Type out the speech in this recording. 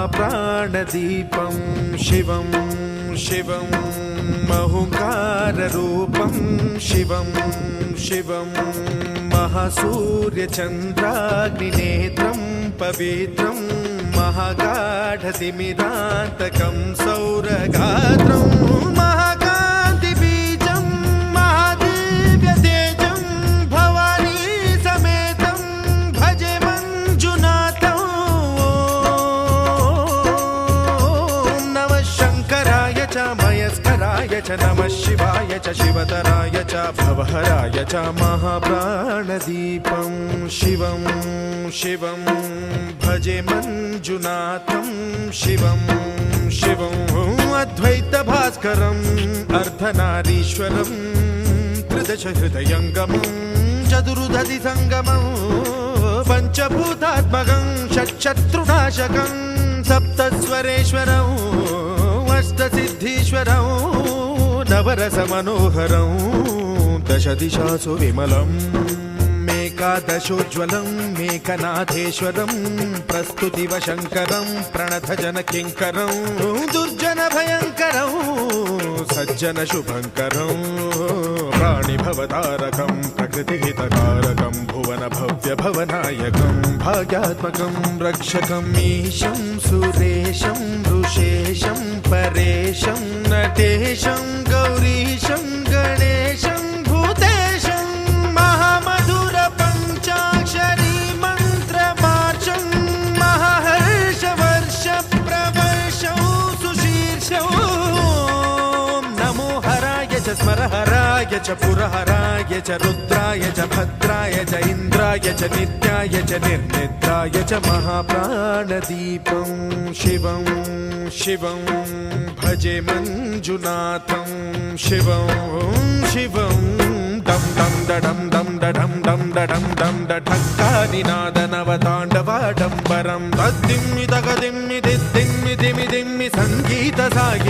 महाप्राणदीपं शिवं शिवं महुङ्काररूपं शिवं शिवं महासूर्यचन्द्राग्निनेत्रं पवित्रं महागाढतिमिरान्तकं सौरगात्रं महाकान्तिबीजं महादिव्यतेजं भवानी समेतं भजे मञ्जुनाथं। ॐ नमः शङ्कराय च मयस्कराय च नमः शिवाय च शिवतराय च भवहराय च महाप्राणदीपं शिवं शिवं भजे मञ्जुनाथं शिवं शिवं अद्वैतभास्करम् अर्धनारीश्वरं त्रिदशहृदयङ्गमं चतुर्दधिसङ्गमं पञ्चभूतात्मकं षट्शत्रुनाशकं सप्तस्वरेश्वरम् अष्टसिद्धीश्वरं नवरसमनोहरं दशदिशासु विमलम् एकादशोज्ज्वलं मेकनाथेश्वरं प्रस्तुतिवशङ्करं प्रणतजनकिङ्करं दुर्जनभयङ्करं सज्जनशुभङ्करं प्राणिभवतारकं प्रकृतिहितकारकं भुवनभव्यभवनायकं भाग्यात्मकं रक्षकं ईशं सुरेशं ऋषेशं परेशं नटेशं गौरीशं गणेशं भूतेशं महामधुर पञ्चाक्षरी मन्त्रमार्चं महाहर्षवर्षप्रवर्षं सुशीर्षं नमो हराय च स्मरहराय च पुरहराय च रुद्राय च भद्राय च इन्द्राय च नित्याय च निर्निद्राय च महाप्राणदीपं शिवं शिवं भजे मञ्जुनाथं शिवं शिवं दं दं दडं दं दडं दं दडं दं दठक्कानिनादनवताण्डवाडम्बरं तद्दिम्मि तगदिम्मि दिद्दिम्मि दिमि दिम्मि सङ्गीतसागि